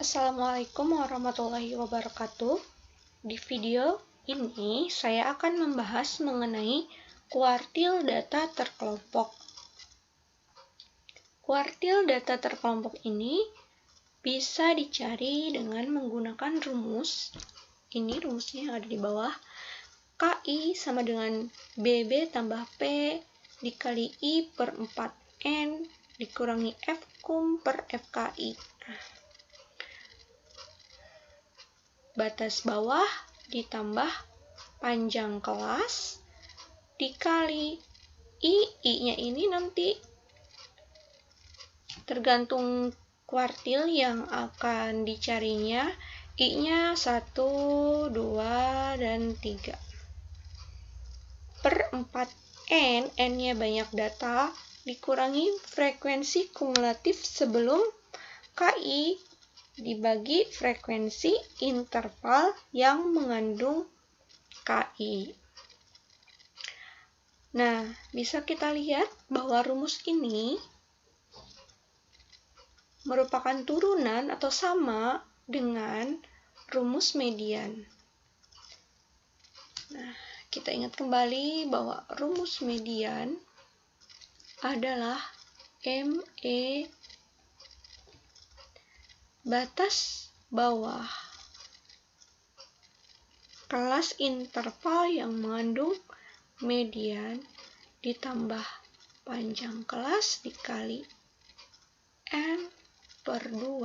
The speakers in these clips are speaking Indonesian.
Assalamualaikum warahmatullahi wabarakatuh. Di video ini saya akan membahas mengenai kuartil data terkelompok. Kuartil data terkelompok ini bisa dicari dengan menggunakan rumus. Ini rumusnya yang ada di bawah. KI sama dengan BB tambah P dikali I per 4N dikurangi F kum per FKI. Batas bawah ditambah panjang kelas dikali I-nya ini nanti tergantung kuartil yang akan dicarinya. I-nya 1, 2, dan 3. Per 4N, N-nya banyak data, dikurangi frekuensi kumulatif sebelum KI dibagi frekuensi interval yang mengandung KI. Nah, bisa kita lihat bahwa rumus ini merupakan turunan atau sama dengan rumus median. Nah, kita ingat kembali bahwa rumus median adalah ME batas bawah kelas interval yang mengandung median ditambah panjang kelas dikali N per 2,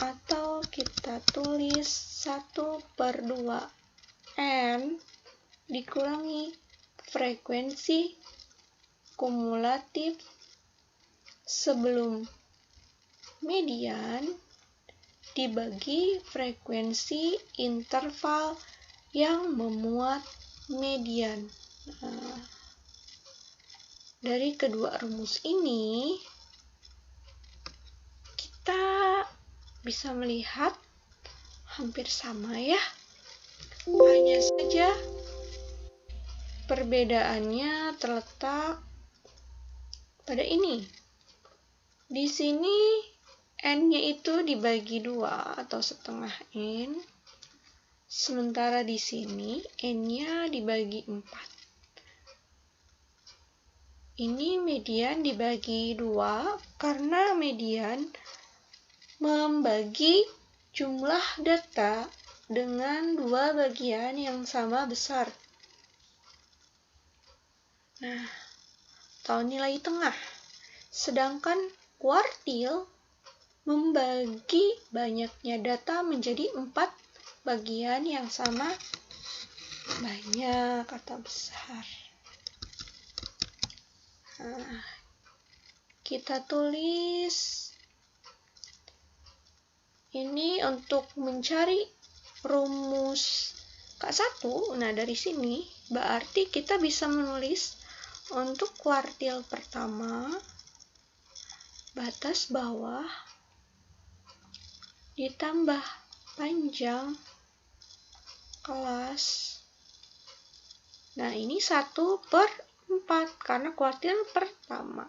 atau kita tulis 1 per 2 N dikurangi frekuensi kumulatif sebelum median dibagi frekuensi interval yang memuat median. Nah, dari kedua rumus ini kita bisa melihat hampir sama ya. Hanya saja perbedaannya terletak pada ini. Di sini N-nya itu dibagi 2 atau setengah N. Sementara di sini N-nya dibagi 4. Ini median dibagi 2 karena median membagi jumlah data dengan 2 bagian yang sama besar. Nah, atau nilai tengah. Sedangkan kuartil membagi banyaknya data menjadi 4 bagian yang sama banyak atau besar. Nah, kita tulis ini untuk mencari rumus K1. Nah, dari sini berarti kita bisa menulis untuk kuartil pertama batas bawah ditambah panjang kelas. Nah, ini 1 per 4 karena kuartil pertama.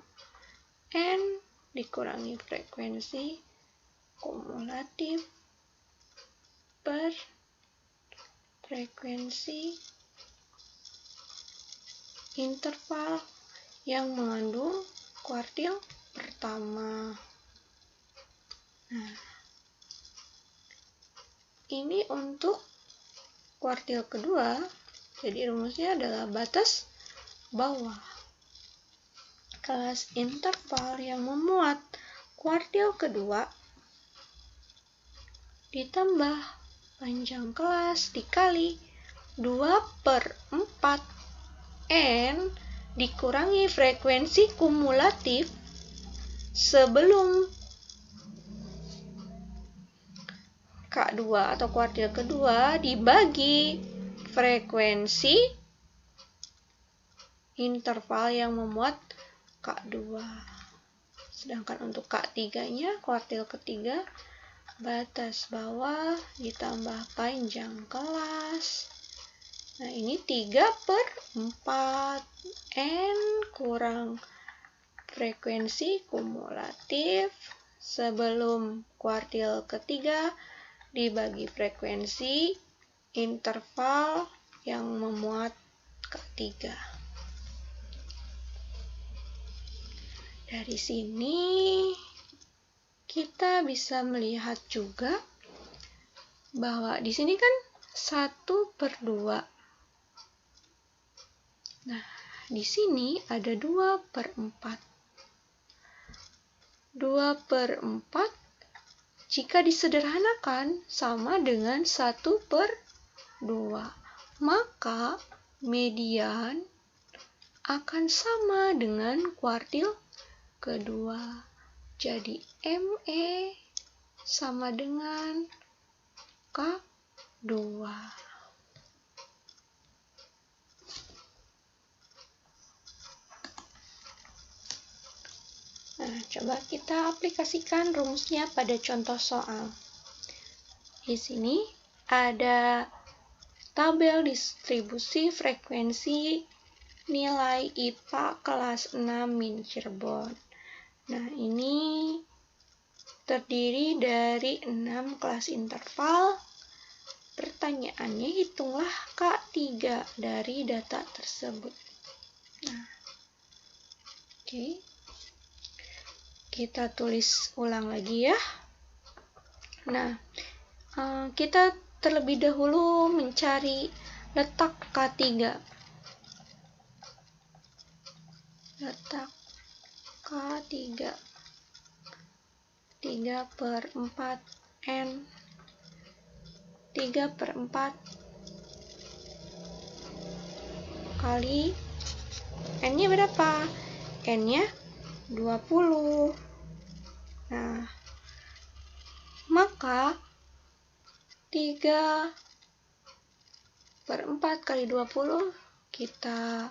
N dikurangi frekuensi kumulatif per frekuensi interval yang mengandung kuartil pertama. Nah, ini untuk kuartil kedua, jadi rumusnya adalah batas bawah kelas interval yang memuat kuartil kedua ditambah panjang kelas dikali 2 per 4 N dikurangi frekuensi kumulatif sebelum K2 atau kuartil kedua dibagi frekuensi interval yang memuat K2. Sedangkan untuk K3-nya, kuartil ketiga, batas bawah ditambah panjang kelas. Nah, ini 3 per 4 N kurang frekuensi kumulatif sebelum kuartil ketiga dibagi frekuensi interval yang memuat K3. Dari sini kita bisa melihat juga bahwa di sini kan 1/2. Nah, di sini ada 2/4. 2/4 jika disederhanakan sama dengan 1/2. Maka median akan sama dengan kuartil kedua. Jadi ME sama dengan K2. Nah, coba kita aplikasikan rumusnya pada contoh soal. Di sini ada tabel distribusi frekuensi nilai IPA kelas 6 Min Cirebon. Nah, ini terdiri dari 6 kelas interval. Pertanyaannya, hitunglah K3 dari data tersebut. Nah, oke. Kita tulis ulang lagi ya. Nah, kita terlebih dahulu mencari letak K3. Letak K3. 3/4 N. 3/4 kali N-nya berapa? N-nya 20. Nah, maka 3/4 kali 20 kita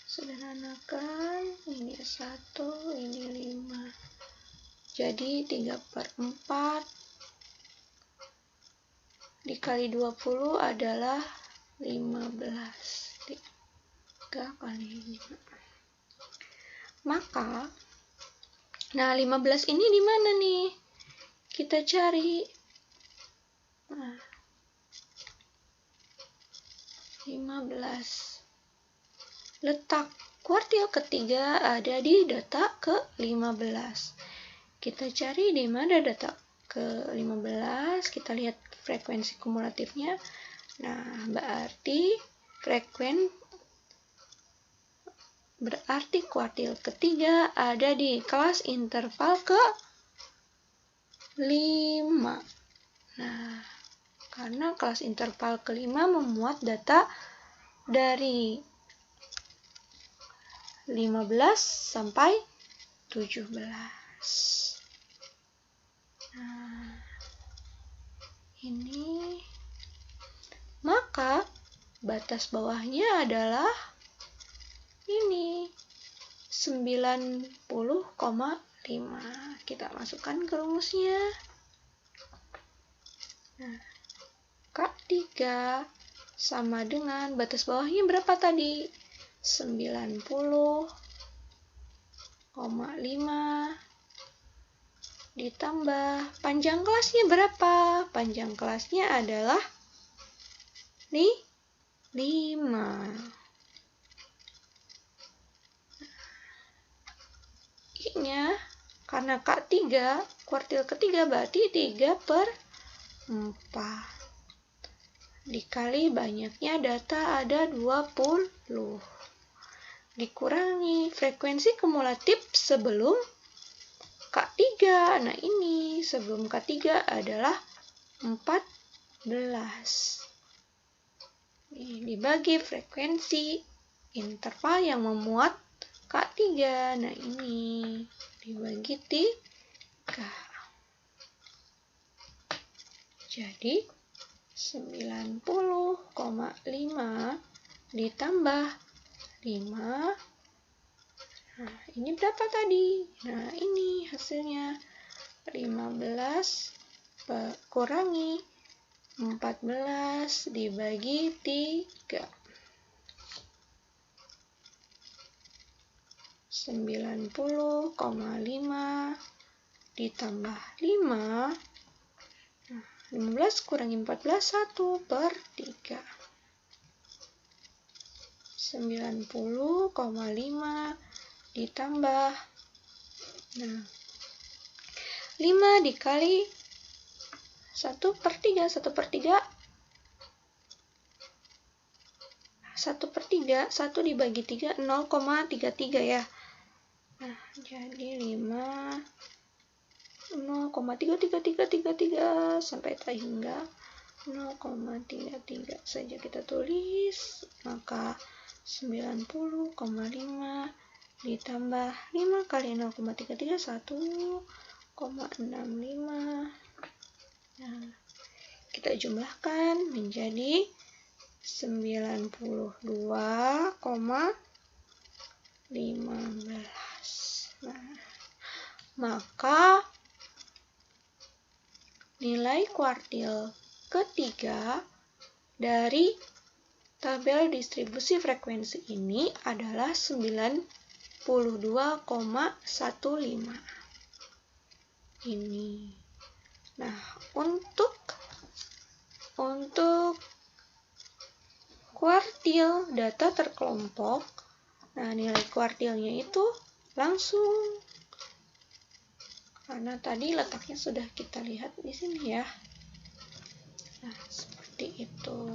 sederhanakan. Ini 1, ini 5. Jadi 3/4 dikali 20 adalah 15. 3 kali 5. Maka, nah 15 ini di mana nih? Kita cari. Nah, 15. Letak kuartil ketiga ada di data ke-15. Kita cari di mana data ke-15. Kita lihat frekuensi kumulatifnya. Nah, berarti kuartil ketiga ada di kelas interval ke-5. Nah, karena kelas interval ke-5 memuat data dari 15 sampai 17. Nah, ini. Maka batas bawahnya adalah ini 90,5. Kita masukkan ke rumusnya. Nah, K3 sama dengan batas bawahnya berapa tadi? 90,5 ditambah panjang kelasnya berapa? Panjang kelasnya adalah 5. I-nya karena K3 kuartil ketiga berarti 3/4 dikali banyaknya data ada 20 dikurangi frekuensi kumulatif sebelum K3. Nah, ini sebelum K3 adalah 14. Dibagi frekuensi interval yang memuat K3. Nah, ini dibagi 3. Jadi 90,5 ditambah 5. Nah, ini berapa tadi? Nah, ini hasilnya 15 kurangi 14 dibagi 3. 90,5 ditambah 5. Nah, 15 kurangi 14, 1/3. 90,5 ditambah, nah, 5 dikali 1/3, 1/3, 1/3, 1 dibagi 3, 0,33 ya. Nah, jadi 5, 0,33333 sampai hingga 0,33 saja kita tulis, maka 90,5 ditambah 5 kali 0,33, 1,65. Nah, kita jumlahkan menjadi 92,15. Nah, maka nilai kuartil ketiga dari tabel distribusi frekuensi ini adalah 92,15. Ini. Nah, untuk kuartil data terkelompok, nah nilai kuartilnya itu langsung, karena tadi letaknya sudah kita lihat di sini ya. Nah, seperti itu.